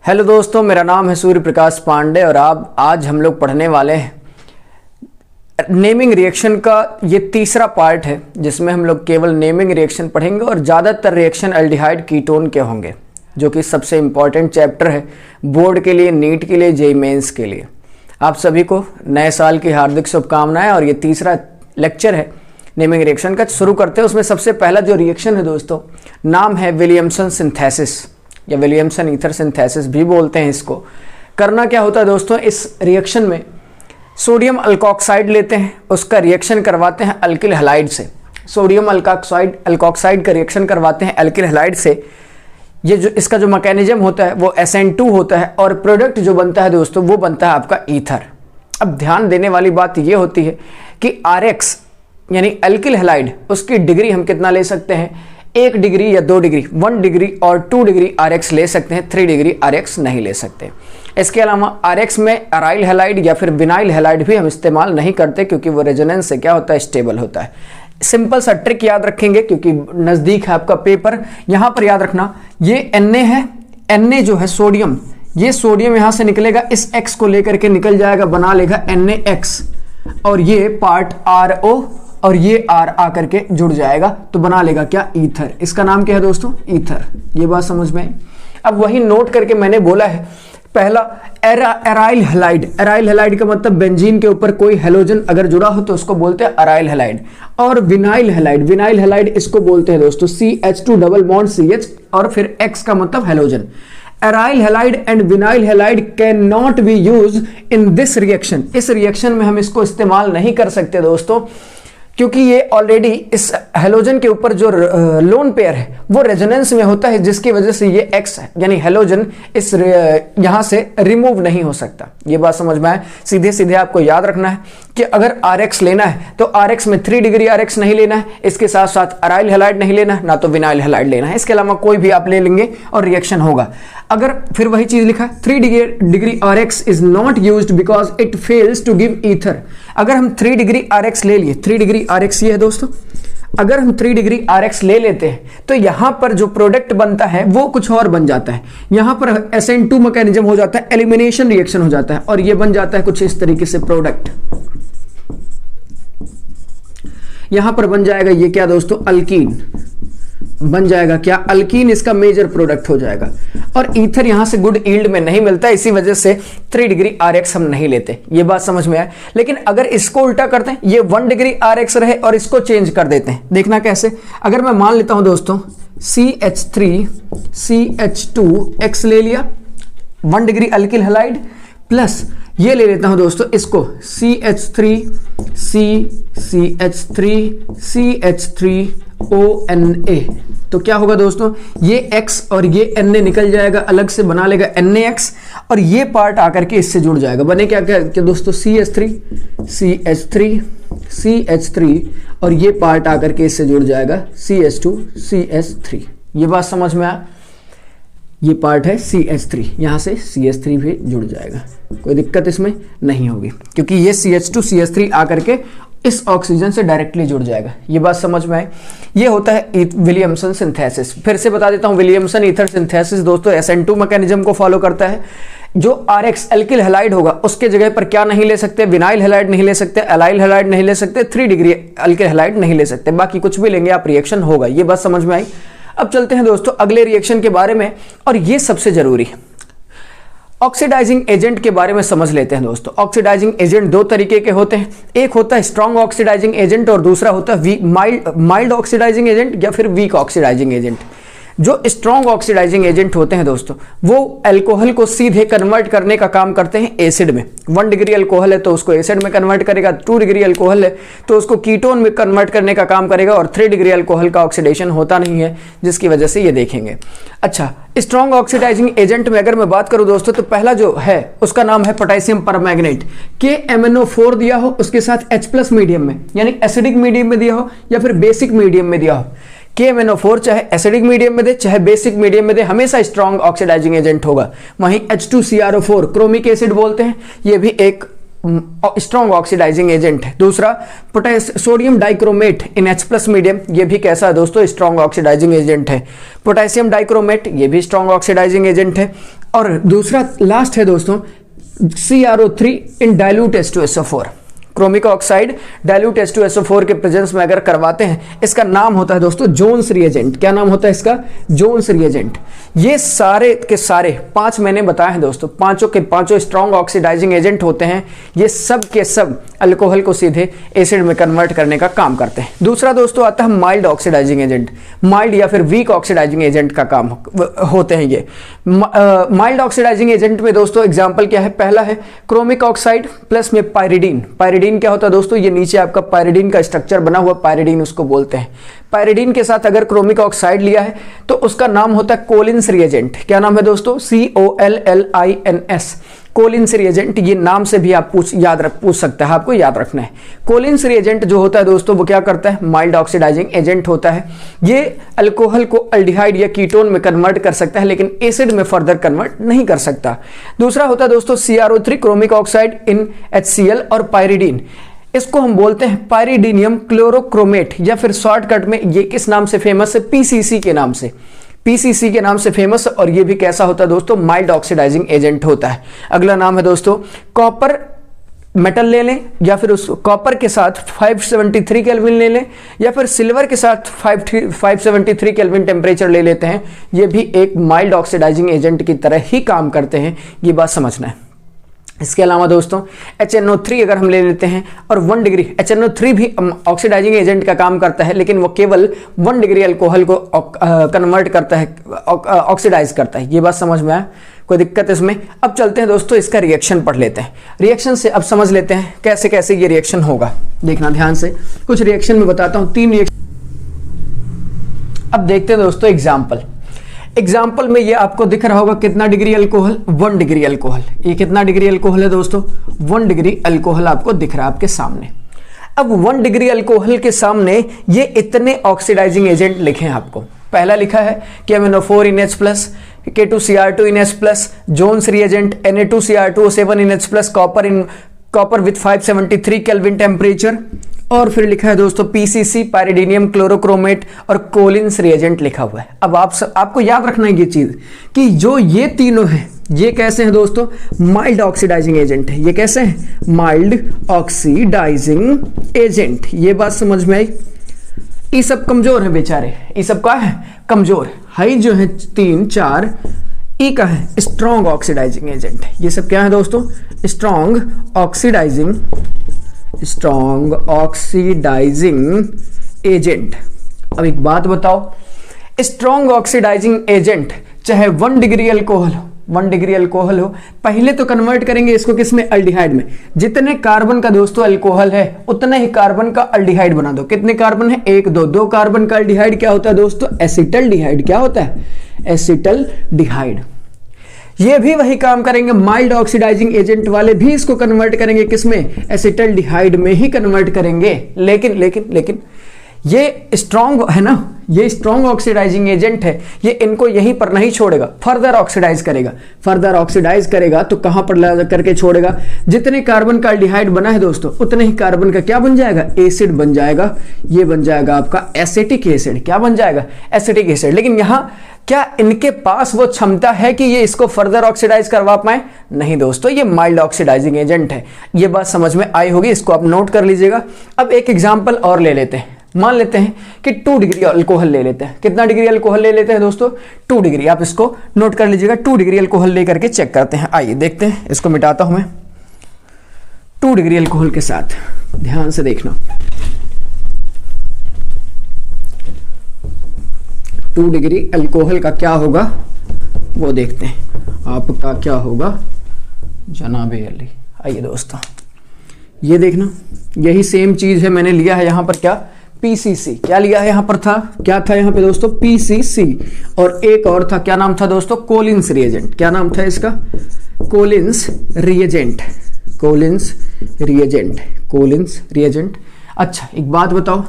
Hello दोस्तों, मेरा नाम है सूर्य प्रकाश पांडे और आज हम लोग पढ़ने वाले हैं नेमिंग रिएक्शन का। ये तीसरा पार्ट है जिसमें हम लोग केवल नेमिंग रिएक्शन पढ़ेंगे और ज़्यादातर रिएक्शन एल्डिहाइड कीटोन के होंगे, जो कि सबसे इम्पॉर्टेंट चैप्टर है बोर्ड के लिए, नीट के लिए, जेईई मेंस के लिए। आप सभी को नए साल की हार्दिक शुभकामनाएं। और ये तीसरा लेक्चर है नेमिंग रिएक्शन का। शुरू करते हैं। उसमें सबसे पहला जो रिएक्शन है दोस्तों, नाम है विलियमसन सिंथेसिस या विलियमसन ईथर सिंथेसिस भी बोलते हैं इसको। करना क्या होता है दोस्तों, इस रिएक्शन में सोडियम अल्कोक्साइड लेते हैं, उसका रिएक्शन करवाते हैं अल्किल हैलाइड से। सोडियम अल्कोक्साइड का रिएक्शन करवाते हैं अल्किल हैलाइड से। ये जो इसका जो मैकेनिज्म होता है वो SN2 होता है और प्रोडक्ट जो बनता है दोस्तों वो बनता है आपका ईथर। अब ध्यान देने वाली बात ये होती है कि RX यानी अल्किल हैलाइड, उसकी डिग्री हम कितना ले सकते हैं, 1 डिग्री या 2 डिग्री, 1 डिग्री और 2 डिग्री RX ले सकते हैं, 3 डिग्री RX नहीं ले सकते। इसके अलावा RX में अराइल हैलाइड या फिर विनाइल हैलाइड भी हम इस्तेमाल नहीं करते, क्योंकि वो रेजोनेंस से क्या होता है, स्टेबल होता है। सिंपल सा ट्रिक याद रखेंगे क्योंकि नज़दीक है आपका पेपर। यहाँ पर याद रखना, ये Na है, Na जो है सोडियम, ये सोडियम यहाँ से निकलेगा, इस X को लेकर के निकल जाएगा, बना लेगा NaX, और ये पार्ट RO और ये R आकर के जुड़ जाएगा तो बना लेगा क्या, ईथर। इसका नाम क्या है दोस्तों, ईथर। ये बात समझ में आई। अब वही नोट करके मैंने बोला है, पहला एराइल हैलाइड। एराइल हैलाइड का मतलब बेंजीन के ऊपर कोई हेलोजन अगर जुड़ा हो तो उसको बोलते हैं अराइल हैलाइड। और विनाइल हैलाइड, विनाइल हैलाइड इसको बोलते हैं दोस्तों CH2 डबल बॉन्ड CH और फिर X का मतलब halogen. Aryl halide and vinyl halide can not be use in this reaction. इस रिएक्शन में हम इसको इस्तेमाल नहीं कर सकते दोस्तों, क्योंकि ये ऑलरेडी इस हेलोजन के ऊपर जो लोन पेयर है वो रेजोनेंस में होता है, जिसकी वजह से ये X यानी हेलोजन इस यहाँ से रिमूव नहीं हो सकता। ये बात समझ में आए। सीधे सीधे आपको याद रखना है कि अगर RX लेना है तो RX में 3 डिग्री RX नहीं लेना है, इसके साथ साथ अराइल हैलाइड नहीं लेना है, ना तो विनाइल हैलाइड लेना है। इसके अलावा कोई भी आप ले लेंगे और रिएक्शन होगा। अगर फिर वही चीज लिखा है, 3 degree RX is not used because it fails to give ether. अगर हम 3 डिग्री RX ले लिए, 3 डिग्री RX ये है दोस्तों, अगर हम 3 डिग्री RX ले लेते हैं तो यहां पर जो प्रोडक्ट बनता है वो कुछ और बन जाता है। यहां पर SN2 मैकेनिज्म हो जाता है, एलिमिनेशन रिएक्शन हो जाता है और ये बन जाता है कुछ इस तरीके से प्रोडक्ट। यहां पर बन जाएगा ये क्या दोस्तों, अल्कीन बन जाएगा क्या, अल्कीन इसका मेजर प्रोडक्ट हो जाएगा। और ईथर यहां से गुड यील्ड में नहीं मिलता, इसी वजह से 3 डिग्री RX हम नहीं लेते। ये बात समझ में आए। लेकिन अगर इसको उल्टा करते हैं, ये 1 डिग्री RX रहे और इसको चेंज कर देते हैं, देखना कैसे। अगर मैं मान लेता हूं दोस्तों CH3 CH2X ले लिया, 1 डिग्री अल्किल हैलाइड, प्लस ये ले लेता हूं दोस्तों इसको CH3 CH3ONA, तो क्या होगा दोस्तों, ये X और ये Na निकल जाएगा, अलग से बना लेगा NaX और ये पार्ट आकर के इससे जुड़ जाएगा। बने क्या क्या, क्या दोस्तों, CH3 और ये पार्ट आकर के इससे जुड़ जाएगा CH2 CH3। ये बात समझ में आया। ये पार्ट है CH3, यहां से CH3 भी जुड़ जाएगा, कोई दिक्कत इसमें नहीं होगी, क्योंकि ये CH2 CH3 आकर के इस ऑक्सीजन से डायरेक्टली जुड़ जाएगा। ये बात समझ में आई। ये होता है विलियमसन सिंथेसिस। फिर से बता देता हूं, विलियमसन ईथर सिंथेसिस दोस्तों SN2 मैकेनिज्म को फॉलो करता है। जो RX अल्किल हैलाइड होगा उसके जगह पर क्या नहीं ले सकते, विनाइल हैलाइड नहीं ले सकते, अलाइल हैलाइड नहीं ले सकते, 3 डिग्री अल्किल हैलाइड नहीं ले सकते, बाकी कुछ भी लेंगे आप रिएक्शन होगा। ये बात समझ में आई। अब चलते हैं दोस्तों अगले रिएक्शन के बारे में, और ये सबसे जरूरी है, ऑक्सीडाइजिंग एजेंट के बारे में समझ लेते हैं दोस्तों। ऑक्सीडाइजिंग एजेंट 2 तरीके के होते हैं, एक होता है स्ट्रॉन्ग ऑक्सीडाइजिंग एजेंट और दूसरा होता है माइल्ड ऑक्सीडाइजिंग एजेंट या फिर वीक ऑक्सीडाइजिंग एजेंट। जो स्ट्रॉन्ग ऑक्सीडाइजिंग एजेंट होते हैं दोस्तों, वो अल्कोहल को सीधे कन्वर्ट करने का काम करते हैं एसिड में। 1 डिग्री अल्कोहल है तो उसको एसिड में कन्वर्ट करेगा, 2 डिग्री अल्कोहल है तो उसको कीटोन में कन्वर्ट करने का काम करेगा, और 3 डिग्री अल्कोहल का ऑक्सीडेशन होता नहीं है, जिसकी वजह से ये देखेंगे। अच्छा, स्ट्रॉन्ग ऑक्सीडाइजिंग एजेंट में अगर मैं बात करूं दोस्तों, तो पहला जो है उसका नाम है पोटेशियम परमैंगनेट। KMnO4 दिया हो, उसके साथ H+ मीडियम में यानी एसिडिक मीडियम में दिया हो या फिर बेसिक मीडियम में दिया हो। KMnO4 चाहे एसिडिक मीडियम में दे चाहे बेसिक मीडियम में दे, हमेशा स्ट्रॉन्ग ऑक्सीडाइजिंग एजेंट होगा। वहीं H2CrO4 क्रोमिक एसिड बोलते हैं, ये भी एक स्ट्रॉन्ग ऑक्सीडाइजिंग एजेंट है। दूसरा सोडियम डाइक्रोमेट इन H+ मीडियम, ये भी कैसा है दोस्तों, स्ट्रॉन्ग ऑक्सीडाइजिंग एजेंट है। पोटेशियम डाइक्रोमेट, ये भी स्ट्रॉन्ग ऑक्सीडाइजिंग एजेंट है। और दूसरा लास्ट है दोस्तों CrO3 इन dilute H2SO4। Chromic oxide dilute H2SO4 के प्रेजेंस में अगर करवाते हैं, इसका नाम होता है दोस्तों जोन्स रिएजेंट। क्या नाम होता है इसका? Jones reagent. ये सारे के सारे 5 मैंने बताए हैं दोस्तों, पांचों के पांचों स्ट्रॉन्ग ऑक्सीडाइजिंग एजेंट होते हैं। ये सब के सब अल्कोहल को सीधे एसिड में कन्वर्ट करने का काम करते हैं। दूसरा दोस्तों आता है माइल्ड ऑक्सीडाइजिंग एजेंट। माइल्ड या फिर वीक ऑक्सीडाइजिंग एजेंट का काम होते हैं ये। माइल्ड ऑक्सीडाइजिंग एजेंट में दोस्तों एग्जाम्पल क्या है? पहला है क्रोमिक ऑक्साइड प्लस में पायरिडीन। पायरिडीन क्या होता है दोस्तों? ये नीचे आपका पायरिडीन का स्ट्रक्चर बना हुआ, पायरिडीन उसको बोलते हैं। पायरिडीन के साथ अगर क्रोमिक ऑक्साइड लिया है तो उसका नाम होता है कोलिन्स रिएजेंट। क्या नाम है दोस्तों? COLLINS। कोलिन्स रिएजेंट, ये नाम से भी आप पूछ सकते हैं, आपको याद रखना है। कोलिन्स रिएजेंट जो होता है दोस्तों वो क्या करता है? माइल्ड ऑक्सीडाइजिंग एजेंट होता है। ये अल्कोहल को अल्डिहाइड या कीटोन में कन्वर्ट कर सकता है, लेकिन एसिड में फर्दर कन्वर्ट नहीं कर सकता। दूसरा होता है दोस्तों CrO3 क्रोमिक ऑक्साइड इन HCl और पायरिडीन। इसको हम बोलते हैं पायरिडीनियम क्लोरोक्रोमेट, या फिर शॉर्टकट में ये किस नाम से फेमस है? PCC के नाम से। PCC के नाम से फेमस, और ये भी कैसा होता है दोस्तों? माइल्ड ऑक्सीडाइजिंग एजेंट होता है। अगला नाम है दोस्तों कॉपर मेटल ले लें, या फिर उस कॉपर के साथ 573 केल्विन ले लें, या फिर सिल्वर के साथ 573 केल्विन टेम्परेचर ले लेते हैं। ये भी एक माइल्ड ऑक्सीडाइजिंग एजेंट की तरह ही काम करते हैं, ये बात समझना है। इसके अलावा दोस्तों HNO3 अगर हम ले लेते हैं और 1 डिग्री, HNO3 भी ऑक्सीडाइजिंग एजेंट का काम करता है, लेकिन वो केवल 1 डिग्री अल्कोहल को कन्वर्ट करता है, ऑक्सीडाइज करता है। ये बात समझ में आया? कोई दिक्कत इसमें? अब चलते हैं दोस्तों, इसका रिएक्शन पढ़ लेते हैं। रिएक्शन से अब समझ लेते हैं कैसे कैसे ये रिएक्शन होगा। देखना ध्यान से, कुछ रिएक्शन में बताता हूँ, 3 रिएक्शन। अब देखते हैं दोस्तों एग्जाम्पल में ये आपको दिख रहा होगा कितना डिग्री अल्कोहल? 1 degree alcohol. ये कितना डिग्री अल्कोहल है दोस्तों? 1 डिग्री अल्कोहल आपको दिख रहा है आपके सामने। अब 1 डिग्री अल्कोहल के सामने ये इतने ऑक्सीडाइजिंग एजेंट लिखे हैं आपको। पहला लिखा है KMnO4 in H+, K2Cr2 in H+, Jones reagent Na2Cr2O7 in H+, copper with 573 kelvin temperature, और फिर लिखा है दोस्तों PCC पायरिडीनियम क्लोरोक्रोमेट और कोलिन्स रिएजेंट लिखा हुआ है। अब आपको याद रखना है ये चीज कि जो ये तीनों हैं ये कैसे हैं दोस्तों? माइल्ड ऑक्सीडाइजिंग एजेंट है। ये कैसे हैं? Mild oxidising agent. ये बात समझ में आई? ये सब कमजोर है बेचारे, ये सब क्या है? कमजोर। हाई जो है 3 4 ई का है स्ट्रॉन्ग ऑक्सीडाइजिंग एजेंट। ये सब क्या है दोस्तों? Strong oxidising agent. अब एक बात बताओ, स्ट्रॉन्ग ऑक्सीडाइजिंग एजेंट चाहे 1 डिग्री अल्कोहल हो, 1 डिग्री अल्कोहल हो, पहले तो कन्वर्ट करेंगे इसको किसमें? अल्डिहाइड में। जितने कार्बन का दोस्तों अल्कोहल है उतने ही कार्बन का अल्डिहाइड बना दो। कितने कार्बन है? 1 2 कार्बन का अल्डिहाइड क्या होता है दोस्तों? एसिटल्डिहाइड। क्या होता है? एसिटल्डिहाइड। ये भी वही काम करेंगे, माइल्ड ऑक्सीडाइजिंग एजेंट वाले भी इसको कन्वर्ट करेंगे किसमें? एसिटल्डिहाइड में ही कन्वर्ट करेंगे। लेकिन ये स्ट्रॉन्ग है ना, ये स्ट्रॉन्ग ऑक्सीडाइजिंग एजेंट है, ये इनको यहीं पर नहीं छोड़ेगा, फर्दर ऑक्सीडाइज करेगा। तो कहां पर ला करके छोड़ेगा? जितने कार्बन का अल्डिहाइड बना है दोस्तों उतने ही कार्बन का क्या बन जाएगा? एसिड बन जाएगा। ये बन जाएगा आपका एसिटिक एसिड। क्या बन जाएगा? Acetic acid. लेकिन यहां क्या इनके पास वो क्षमता है कि ये इसको फर्दर ऑक्सीडाइज करवा पाए? नहीं दोस्तों, ये माइल्ड ऑक्सीडाइजिंग एजेंट है। ये बात समझ में आई होगी, इसको आप नोट कर लीजिएगा। अब एक एग्जांपल और ले लेते हैं। मान लेते हैं कि 2 डिग्री अल्कोहल ले लेते हैं। कितना डिग्री अल्कोहल ले लेते हैं दोस्तों? 2 डिग्री। आप इसको नोट कर लीजिएगा। 2 डिग्री अल्कोहल लेकर के चेक करते हैं। आइए देखते हैं, इसको मिटाता हूं मैं। 2 डिग्री अल्कोहल के साथ ध्यान से देखना। 2 डिग्री अल्कोहल का क्या होगा वो देखते हैं। आपका क्या होगा जनाबे अली? आइए दोस्तों, ये देखना, यही सेम चीज है। मैंने लिया है यहां पर क्या? PCC। क्या लिया है यहां पर? क्या था यहां पे दोस्तों? PCC। और एक और था, क्या नाम था दोस्तों? Collins reagent. क्या नाम था इसका? Collins reagent. अच्छा एक बात बताओ,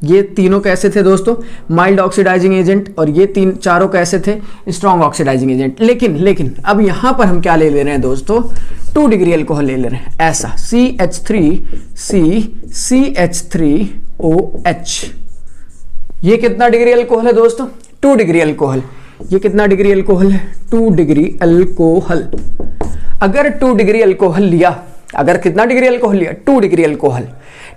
ये तीनों कैसे थे दोस्तों? Mild oxidising agent. और ये चारों कैसे थे? Strong oxidising agent. लेकिन अब यहां पर हम क्या ले ले रहे हैं दोस्तों? 2 डिग्री अल्कोहल ले ले रहे हैं। ऐसा CH3OH। ये कितना डिग्री अल्कोहल है दोस्तों? 2 डिग्री अल्कोहल। ये कितना डिग्री अल्कोहल है? 2 डिग्री अल्कोहल। अगर 2 डिग्री अल्कोहल लिया, अगर कितना डिग्री अल्कोहल लिया? 2 डिग्री अल्कोहल।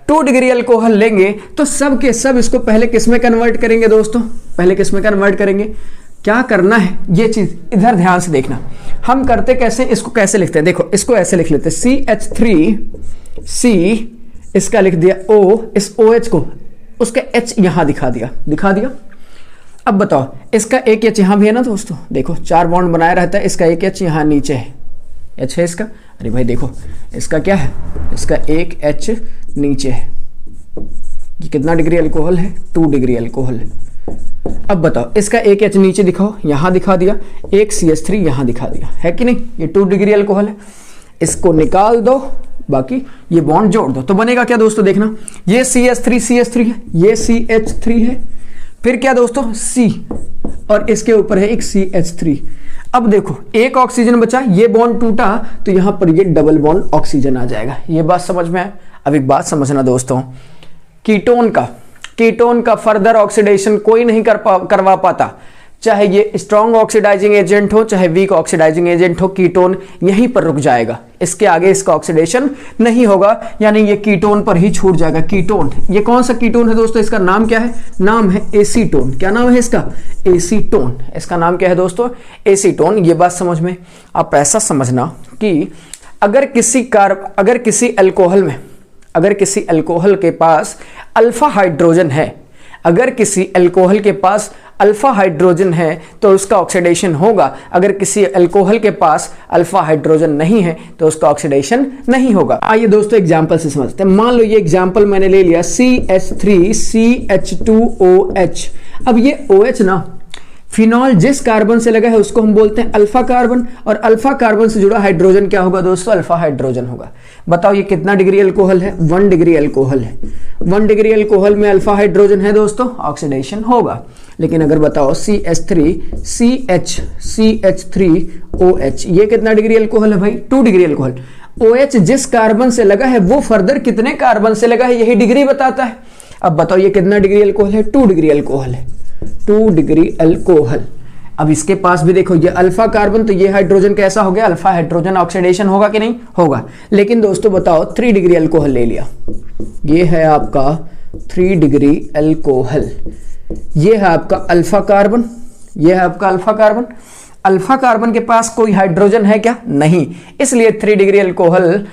2 डिग्री अल्कोहल लेंगे तो सब के सब इसको पहले किस में कन्वर्ट करेंगे दोस्तों? पहले किस में कन्वर्ट करेंगे? क्या करना है ये चीज इधर ध्यान से देखना। हम करते कैसे, इसको कैसे लिखते हैं? देखो इसको ऐसे लिख लेते हैं, CH3C, इसका लिख दिया O, इस OH को उसका H यहां दिखा दिया। अब बताओ, इसका एक H यहां भी है ना दोस्तों, देखो 4 बॉन्ड बनाया रहता है, इसका एक H यहां नीचे है, H है इसका। अरे भाई देखो इसका क्या है, इसका एक H नीचे है। ये कितना डिग्री अल्कोहल है? 2 डिग्री अल्कोहल है। अब बताओ, इसका एक H नीचे दिखाओ, यहां दिखा दिया, एक CH3 यहां दिखा दिया, है कि नहीं? ये 2 डिग्री अल्कोहल है। इसको निकाल दो, बाकी ये बॉन्ड जोड़ दो, तो बनेगा क्या दोस्तों? देखना, ये CH3 है, ये CH3 है, फिर क्या दोस्तों? C, और इसके ऊपर है एक CH3। अब देखो एक ऑक्सीजन बचा, ये बॉन्ड टूटा तो यहां पर ये डबल बॉन्ड ऑक्सीजन आ जाएगा। ये बात समझ में आए? अब एक बात समझना दोस्तों, कीटोन का फर्दर ऑक्सीडेशन कोई नहीं करवा पाता, चाहे ये स्ट्रॉन्ग ऑक्सीडाइजिंग एजेंट हो चाहे वीक ऑक्सीडाइजिंग एजेंट हो, कीटोन यहीं पर रुक जाएगा, इसके आगे इसका ऑक्सीडेशन नहीं होगा, यानी ये कीटोन पर ही छूट जाएगा। कीटोन, ये कौन सा कीटोन है दोस्तों? इसका नाम क्या है? नाम है एसीटोन। क्या नाम है इसका? एसीटोन। इसका नाम क्या है दोस्तों? एसीटोन। ये बात समझ में, आप ऐसा समझना कि अगर किसी अल्कोहल के पास अल्फा हाइड्रोजन है, अगर किसी अल्कोहल के पास अल्फा हाइड्रोजन है तो उसका ऑक्सीडेशन होगा, अगर किसी अल्कोहल के पास अल्फा हाइड्रोजन नहीं है तो उसका ऑक्सीडेशन नहीं होगा। आइए दोस्तों एग्जांपल से समझते हैं। मान लो ये एग्जांपल मैंने ले लिया, CH3CH2OH। अब ये OH ना, फिनॉल जिस कार्बन से लगा है उसको हम बोलते हैं अल्फा कार्बन, और अल्फा कार्बन से जुड़ा हाइड्रोजन क्या होगा दोस्तों? अल्फा हाइड्रोजन होगा। बताओ ये कितना डिग्री अल्कोहल है? 1 डिग्री अल्कोहल है। 1 डिग्री अल्कोहल में अल्फा हाइड्रोजन है दोस्तों, ऑक्सीडेशन होगा। लेकिन अगर बताओ CH3OH, ये कितना डिग्री अल्कोहल है भाई? 2 डिग्री अल्कोहल। OH जिस कार्बन से लगा है वो फर्दर कितने कार्बन से लगा है यही डिग्री बताता है। अब बताओ ये कितना डिग्री अल्कोहल है? 2 डिग्री अल्कोहल है। 2 डिग्री अल्कोहल। अब इसके पास भी देखो ये अल्फा कार्बन, तो ये हाइड्रोजन कैसा हो गया? Alpha hydrogen. ऑक्सीडेशन होगा कि नहीं? होगा। लेकिन दोस्तों बताओ 3 डिग्री अल्कोहल ले लिया, ये है आपका 3 डिग्री अल्कोहल, ये है आपका अल्फा कार्बन, ये है आपका अल्फा कार्बन। अल्फा कार्बन के पास कोई हाइड्रोजन है क्या? नहीं, इसलिए 3 डिग्री अल्कोहल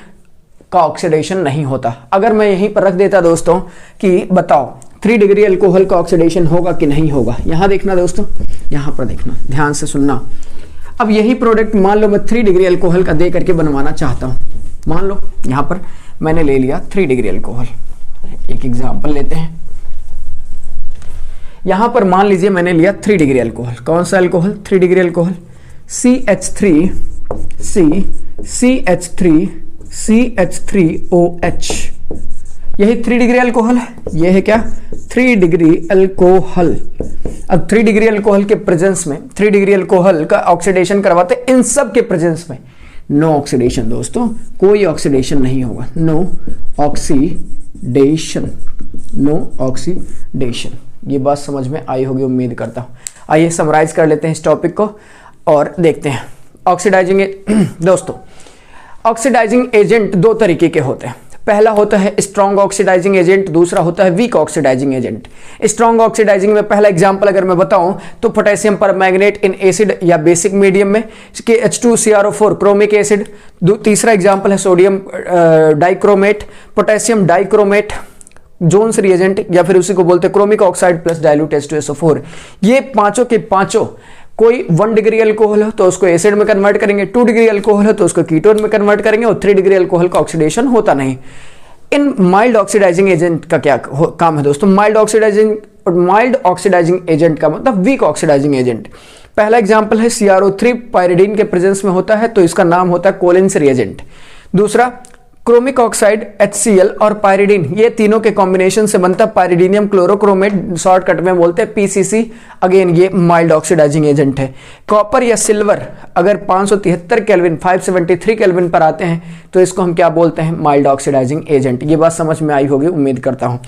का ऑक्सीडेशन नहीं होता। अगर मैं यहीं पर रख देता दोस्तों कि बताओ 3 डिग्री अल्कोहल का ऑक्सीडेशन होगा कि नहीं होगा, यहां देखना दोस्तों, यहां पर देखना, ध्यान से सुनना। अब यही प्रोडक्ट मान लो मैं 3 डिग्री अल्कोहल का दे करके बनवाना चाहता हूं। मान लो यहां पर मैंने ले लिया 3 डिग्री अल्कोहल। एक एग्जांपल लेते हैं, यहां पर मान लीजिए मैंने लिया 3 डिग्री अल्कोहल। कौन सा अल्कोहल? 3 degree alcohol. CH3OH, यही 3 डिग्री अल्कोहल है। ये है क्या? 3 डिग्री अल्कोहल। अब 3 डिग्री अल्कोहल के प्रेजेंस में 3 डिग्री अल्कोहल का ऑक्सीडेशन करवाते, इन सब के प्रेजेंस में नो ऑक्सीडेशन दोस्तों, कोई ऑक्सीडेशन नहीं होगा। No oxidation, no oxidation. ये बात समझ में आई होगी उम्मीद करता हूं। आइए समराइज कर लेते हैं इस टॉपिक को और देखते हैं। ऑक्सीडाइजिंग दोस्तों, ऑक्सीडाइजिंग एजेंट 2 तरीके के होते हैं। पहला होता है स्ट्रॉन्ग ऑक्सीडाइजिंग एजेंट, दूसरा होता है weak oxidising agent. Strong oxidising में पहला एग्जांपल अगर मैं बताऊं तो पोटेशियम परमैंगनेट इन एसिड या बेसिक मीडियम में, H2CrO4 क्रोमिक एसिड। तीसरा एग्जांपल है sodium dichromate, potassium dichromate, Jones reagent, या फिर उसी को बोलते हैं chromic oxide plus dilute H2SO4। ये पांचों के पांचों कोई 1 डिग्री अल्कोहल हो तो उसको एसिड में कन्वर्ट करेंगे, 2 डिग्री अल्कोहल हो तो उसको कीटोन में कन्वर्ट करेंगे, और 3 डिग्री अल्कोहल का ऑक्सीडेशन होता नहीं। इन माइल्ड ऑक्सीडाइजिंग एजेंट का क्या काम है दोस्तों? माइल्ड ऑक्सीडाइजिंग एजेंट का मतलब वीक ऑक्सीडाइजिंग एजेंट। पहला एग्जांपल है CrO3 पायरिडीन के प्रेजेंस में होता है तो इसका नाम होता है कोलिन्स रिएजेंट। दूसरा क्रोमिक ऑक्साइड HCl और पायरिडीन, ये तीनों के कॉम्बिनेशन से बनता है पायरिडीनियम क्लोरोक्रोमेट, शॉर्टकट में बोलते हैं PCC। अगेन ये माइल्ड ऑक्सीडाइजिंग एजेंट है। कॉपर या सिल्वर अगर 573 केल्विन 573 केल्विन पर आते हैं तो इसको हम क्या बोलते हैं? Mild oxidising agent. ये बात समझ में आई होगी उम्मीद करता हूं।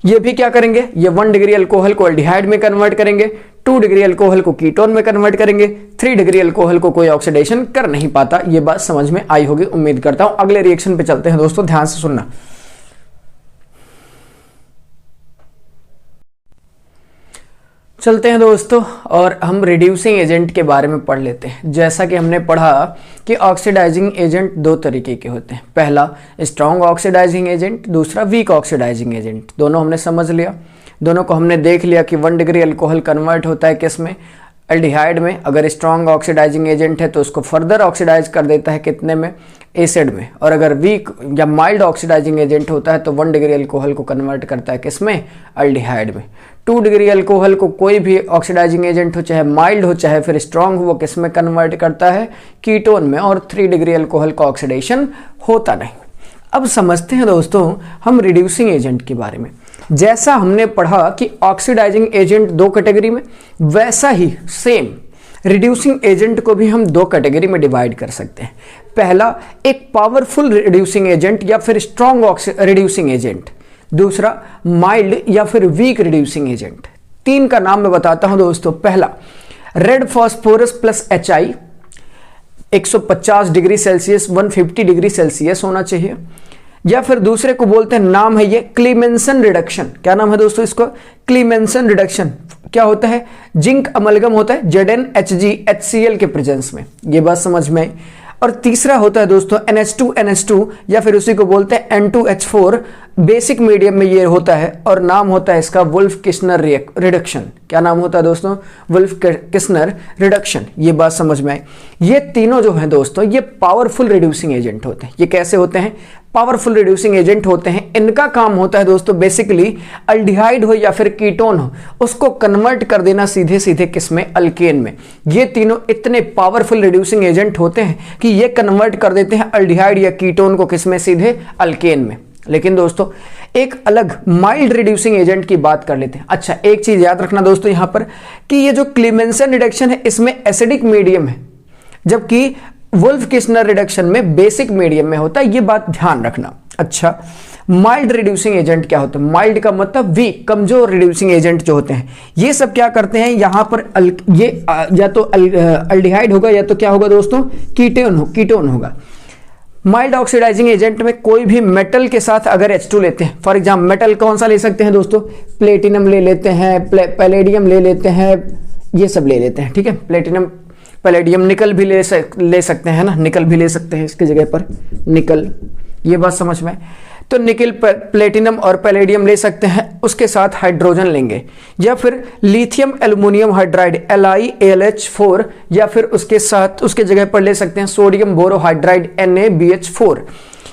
ये भी क्या करेंगे? ये 1 डिग्री अल्कोहल को एल्डिहाइड में कन्वर्ट करेंगे, 2 डिग्री अल्कोहल को कीटोन में कन्वर्ट करेंगे, 3 डिग्री अल्कोहल को कोई ऑक्सीडेशन कर नहीं पाता। ये बात समझ में आई होगी उम्मीद करता हूं। अगले रिएक्शन पे चलते हैं दोस्तों, ध्यान से सुनना। चलते हैं दोस्तों और हम रिड्यूसिंग एजेंट के बारे में पढ़ लेते हैं। जैसा कि हमने पढ़ा कि ऑक्सीडाइजिंग एजेंट दो तरीके के होते हैं, पहला स्ट्रॉन्ग ऑक्सीडाइजिंग एजेंट, दूसरा वीक ऑक्सीडाइजिंग एजेंट। दोनों हमने समझ लिया, दोनों को हमने देख लिया कि 1 डिग्री अल्कोहल कन्वर्ट होता है किस में, एल्डिहाइड में। अगर स्ट्रॉन्ग ऑक्सीडाइजिंग एजेंट है तो उसको फर्दर ऑक्सीडाइज कर देता है कितने में, एसिड में। और अगर वीक या माइल्ड ऑक्सीडाइजिंग एजेंट होता है तो 1 डिग्री अल्कोहल को कन्वर्ट करता है किस में, एल्डिहाइड में। 2 डिग्री अल्कोहल को कोई भी ऑक्सीडाइजिंग एजेंट हो, चाहे माइल्ड हो चाहे फिर स्ट्रॉन्ग हो, वो किस में कन्वर्ट करता है, कीटोन में। और 3 डिग्री अल्कोहल का ऑक्सीडेशन होता नहीं। अब समझते हैं दोस्तों हम रिड्यूसिंग एजेंट के बारे में। जैसा हमने पढ़ा कि ऑक्सीडाइजिंग एजेंट 2 कैटेगरी में, वैसा ही सेम रिड्यूसिंग एजेंट को भी हम 2 कैटेगरी में डिवाइड कर सकते हैं। पहला एक पावरफुल रिड्यूसिंग एजेंट या फिर स्ट्रॉन्ग रिड्यूसिंग एजेंट, दूसरा माइल्ड या फिर वीक रिड्यूसिंग एजेंट। 3 का नाम मैं बताता हूं दोस्तों। पहला red phosphorus plus HI 150 degree Celsius 150 degree Celsius होना चाहिए। या फिर दूसरे को बोलते हैं, नाम है ये क्लीमेंसन रिडक्शन। क्या नाम है दोस्तों इसको, क्लीमेंसन रिडक्शन। क्या होता है, जिंक अमलगम होता है ZnHgHCl के प्रेजेंस में। ये बात समझ में आई। और तीसरा होता है दोस्तों NH2NH2 या फिर उसी को बोलते हैं N2H4, बेसिक मीडियम में ये होता है और नाम होता है इसका वुल्फ किस्नर रिडक्शन। क्या नाम होता है दोस्तों, वुल्फ किस्नर रिडक्शन। ये बात समझ में आई। ये तीनों जो हैं दोस्तों ये पावरफुल रिड्यूसिंग एजेंट होते हैं। ये कैसे होते हैं, पावरफुल रिड्यूसिंग एजेंट होते हैं। इनका काम होता है दोस्तों बेसिकली अल्डिहाइड हो या फिर कीटोन हो उसको कन्वर्ट कर देना सीधे सीधे किसमें, अल्केन में। ये तीनों इतने पावरफुल रिड्यूसिंग एजेंट होते हैं कि ये कन्वर्ट कर देते हैं अल्डिहाइड या कीटोन को किसमें, सीधे अल्केन में। लेकिन दोस्तों एक अलग माइल्ड रिड्यूसिंग एजेंट की बात कर लेते हैं। अच्छा, एक चीज याद रखना दोस्तों यहां पर कि ये जो क्लीमेंसन रिडक्शन है इसमें एसिडिक मीडियम है, जबकि वुल्फ किस्नर रिडक्शन में बेसिक मीडियम में होता है। ये बात ध्यान रखना। अच्छा, माइल्ड रिड्यूसिंग एजेंट क्या होता है, माइल्ड का मतलब वीक, कमजोर रिड्यूसिंग एजेंट जो होते हैं ये सब क्या करते हैं, यहां पर ये या तो अल्डिहाइड होगा या तो क्या होगा दोस्तों, कीटोन होगा। माइल्ड ऑक्सीडाइजिंग एजेंट में कोई भी मेटल के साथ अगर H2 लेते हैं, फॉर एग्जाम्पल मेटल कौन सा ले सकते हैं दोस्तों, प्लेटिनम ले लेते हैं, पैलेडियम ले लेते हैं, ये सब ले लेते हैं। ठीक है, प्लेटिनम पैलेडियम, निकल भी ले सकते हैं ना, निकल भी ले सकते हैं इसकी जगह पर निकल। ये बात समझ में। तो निकल, प्लेटिनम और पैलेडियम ले सकते हैं, उसके साथ हाइड्रोजन लेंगे। या फिर लिथियम एल्युमिनियम हाइड्राइड LiAlH4, या फिर उसके साथ उसके जगह पर ले सकते हैं सोडियम बोरोहाइड्राइड NaBH4।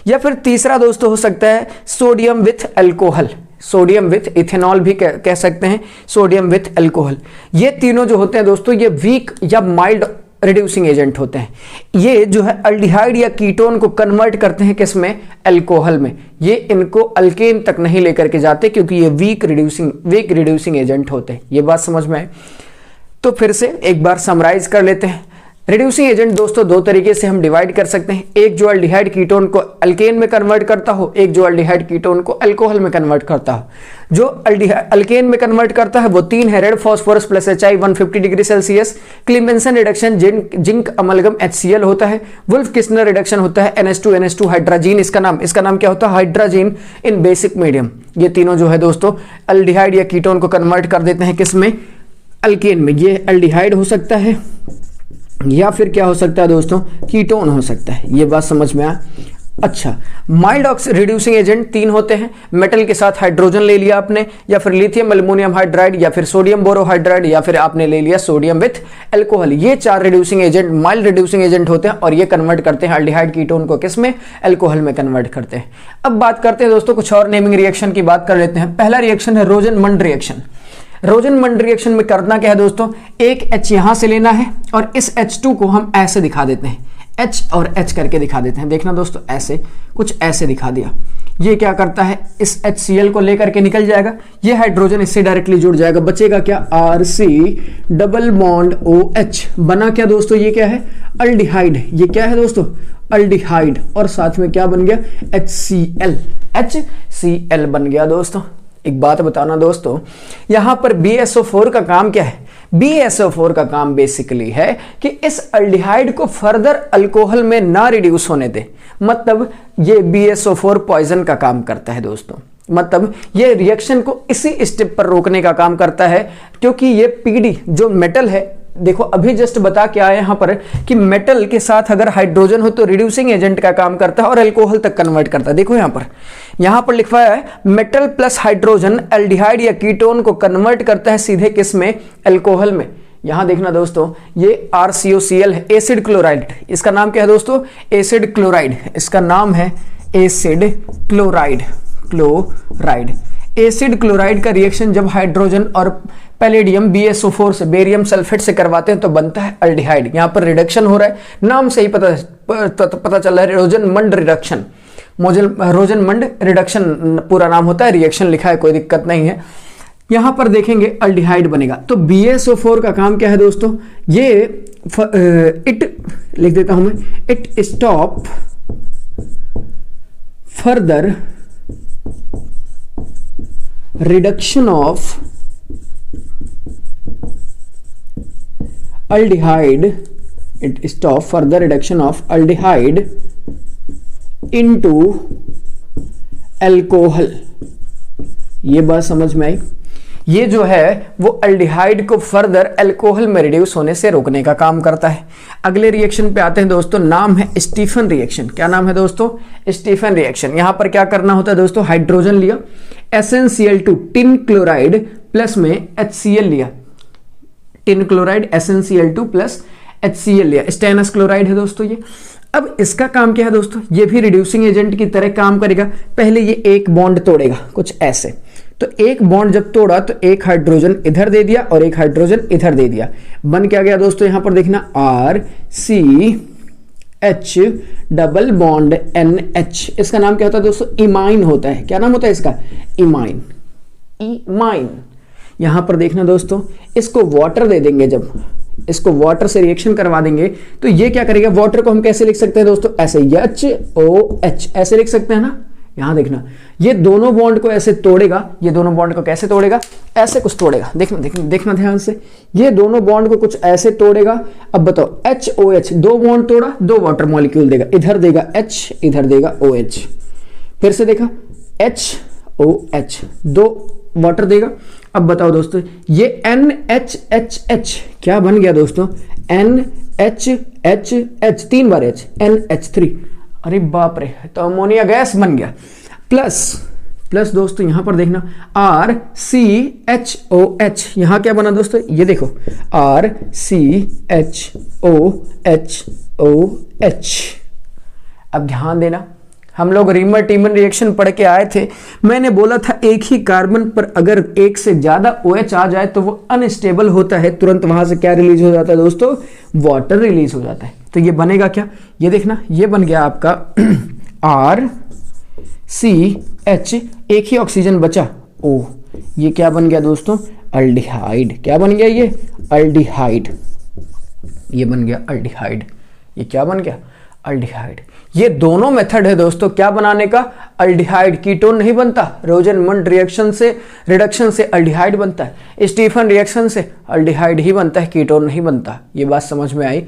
या फिर तीसरा दोस्तों हो सकता है sodium with alcohol, sodium with ethanol भी कह सकते हैं, सोडियम विथ अल्कोहल। ये तीनों जो होते हैं दोस्तों ये वीक या माइल्ड रिड्यूसिंग एजेंट होते हैं। ये जो है अल्डिहाइड या कीटोन को कन्वर्ट करते हैं किसमें, अल्कोहल में। ये इनको अल्केन तक नहीं लेकर के जाते क्योंकि ये वीक रिड्यूसिंग एजेंट होते हैं। ये बात समझ में आए। तो फिर से एक बार समराइज कर लेते हैं। रिड्यूसिंग एजेंट दोस्तों 2 तरीके से हम डिवाइड कर सकते हैं, एक जो अल्डिहाइड कीटोन को अल्केन में कन्वर्ट करता हो, एक जो अल्डिहाइड कीटोन को अल्कोहल में कन्वर्ट करता हो। जो अल्केन में कन्वर्ट करता है वो 3 है, red phosphorus plus HI 150 degree Celsius, Clemmensen reduction zinc amalgam HCl होता है, वुल्फ किस्नर रिडक्शन होता है NH2NH2 हाइड्राजीन, इसका नाम क्या होता है, हाइड्राजीन इन बेसिक मीडियम। ये तीनों जो है दोस्तों अल्डिहाइड या कीटोन को कन्वर्ट कर देते हैं किसमें, अल्केन में। ये अल्डिहाइड हो सकता है या फिर क्या हो सकता है दोस्तों, कीटोन हो सकता है। ये बात समझ में आया। अच्छा, माइल्ड रिड्यूसिंग एजेंट 3 होते हैं, मेटल के साथ हाइड्रोजन ले लिया आपने, या फिर लिथियम एल्युमिनियम हाइड्राइड, या फिर सोडियम बोरोहाइड्राइड, या फिर आपने ले लिया सोडियम विथ अल्कोहल। ये 4 reducing agent mild reducing agent होते हैं और ये कन्वर्ट करते हैं अल्डिहाइड कीटोन को किसमें, अल्कोहल में कन्वर्ट करते हैं। अब बात करते हैं दोस्तों कुछ और नेमिंग रिएक्शन की बात कर लेते हैं। पहला रिएक्शन है रोजनमंड रिएक्शन। रोजनमंड रिएक्शन में करना क्या है दोस्तों, एक H यहां से लेना है और इस H2 को हम ऐसे दिखा देते हैं, H और H करके दिखा देते हैं। देखना दोस्तों ऐसे, कुछ ऐसे दिखा दिया। ये क्या करता है, इस HCl को लेकर के निकल जाएगा, ये हाइड्रोजन इससे डायरेक्टली जुड़ जाएगा, बचेगा क्या, RC डबल बॉन्ड OH। बना क्या दोस्तों, ये क्या है, अल्डिहाइड। ये क्या है दोस्तों, अल्डिहाइड। और साथ में क्या बन गया, HCl बन गया दोस्तों। एक बात बताना दोस्तों, यहां पर BSO4 का काम क्या है, BSO4 का काम बेसिकली है कि इस अल्डिहाइड को फर्दर अल्कोहल में ना रिड्यूस होने दे। मतलब ये BSO4 पॉइजन का काम करता है दोस्तों, मतलब ये रिएक्शन को इसी स्टेप पर रोकने का काम करता है, क्योंकि ये पीडी जो मेटल है, देखो अभी जस्ट बता के आए यहां पर कि मेटल के साथ अगर हाइड्रोजन हो तो रिड्यूसिंग एजेंट का काम करता है और अल्कोहल तक कन्वर्ट करता है। देखो यहां पर लिखा है मेटल प्लस हाइड्रोजन एल्डिहाइड या कीटोन को कन्वर्ट करता है सीधे किस में, अल्कोहल में। यहां देखना दोस्तों, ये RCOCl है, एसिड क्लोराइड। इसका नाम क्या है दोस्तों, एसिड क्लोराइड। इसका नाम है एसिड क्लोराइड। एसिड क्लोराइड का रिएक्शन जब हाइड्रोजन और पैलेडियम BSO4 से, बेरियम सल्फेट से करवाते हैं तो बनता है अल्डिहाइड। यहां पर रिडक्शन हो रहा है, नाम से ही पता चल रहा है, रोजनमंड रिडक्शन। रोजनमंड रिडक्शन पूरा नाम होता है, रिएक्शन लिखा है, कोई दिक्कत नहीं है। यहां पर देखेंगे अल्डिहाइड बनेगा। तो BSO4 का काम क्या है दोस्तों, ये इट लिख देता हूं मैं, it stop further reduction of aldehyde, it stop further reduction of aldehyde into alcohol। ये बात समझ में आई। ये जो है वो अल्डिहाइड को फर्दर अल्कोहल में रिड्यूस होने से रोकने का काम करता है। अगले रिएक्शन पे आते हैं दोस्तों, नाम है स्टीफन रिएक्शन। क्या नाम है दोस्तों, स्टीफन रिएक्शन। यहां पर क्या करना होता है दोस्तों, हाइड्रोजन लिया, SnCl2 टिन क्लोराइड प्लस में HCl लिया, tin chloride SnCl2 plus HCl लिया, स्टेनस क्लोराइड है दोस्तों ये। अब इसका काम क्या है दोस्तों, ये भी रिड्यूसिंग एजेंट की तरह काम करेगा। पहले ये एक बॉन्ड तोड़ेगा कुछ ऐसे, तो एक बॉन्ड जब तोड़ा तो एक हाइड्रोजन इधर दे दिया और एक हाइड्रोजन इधर दे दिया, बन क्या गया दोस्तों, यहां पर देखना RCH डबल बॉन्ड NH। इसका नाम क्या होता है दोस्तों, इमाइन होता है। क्या नाम होता है इसका, इमाइन। यहां पर देखना दोस्तों, इसको वाटर दे देंगे, जब इसको वाटर से रिएक्शन करवा देंगे तो ये क्या करेगा, वाटर को हम कैसे लिख सकते हैं दोस्तों, ऐसे HOH ऐसे लिख सकते हैं ना। यहां देखना, ये दोनों बॉन्ड को ऐसे तोड़ेगा, ये दोनों बॉन्ड को कैसे तोड़ेगा, ऐसे कुछ तोड़ेगा। देखना ध्यान से, ये दोनों बॉन्ड को कुछ ऐसे तोड़ेगा। अब बताओ HOH, दो बॉन्ड तोड़ा, दो वाटर मॉलिक्यूल देगा, इधर देगा H, इधर देगा OH। फिर से देखा HOH, दो वाटर देगा। अब बताओ दोस्तों, ये NHHH क्या बन गया दोस्तों, NHHH, 3 बार H, NH3। अरे बाप रे, तो अमोनिया गैस बन गया। प्लस दोस्तों यहां पर देखना RCHOH, यहां क्या बना दोस्तों, ये देखो RCHOHOH। अब ध्यान देना, हम लोग रीमर टीमन रिएक्शन पढ़ के आए थे। मैंने बोला था एक ही कार्बन पर अगर एक से ज्यादा OH आ जाए तो वो अनस्टेबल होता है, तुरंत वहां से क्या रिलीज हो जाता है दोस्तों, वाटर रिलीज हो जाता है। तो ये बनेगा क्या, ये देखना, ये बन गया आपका RCH, एक ही ऑक्सीजन बचा O, ये क्या बन गया दोस्तों, अल्डिहाइड। क्या बन गया, ये अल्डिहाइड, ये बन गया अल्डिहाइड। ये क्या बन गया, अल्डिहाइड। ये दोनों मेथड है दोस्तों क्या बनाने का, अल्डिहाइड। कीटोन नहीं बनता, रोजनमंड रिएक्शन से, रिडक्शन से अल्डिहाइड बनता है। स्टीफन रिएक्शन से अल्डिहाइड ही बनता है, कीटोन नहीं बनता। ये बात समझ में आई,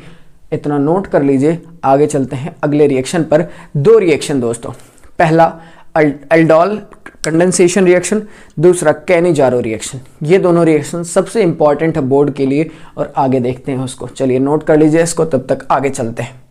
इतना नोट कर लीजिए। आगे चलते हैं अगले रिएक्शन पर। 2 रिएक्शन दोस्तों, पहला एल्डोल कंडेंसेशन रिएक्शन, दूसरा कैनिजारो रिएक्शन। ये दोनों रिएक्शन सबसे इंपॉर्टेंट है बोर्ड के लिए और आगे देखते हैं उसको। चलिए नोट कर लीजिए इसको, तब तक आगे चलते हैं।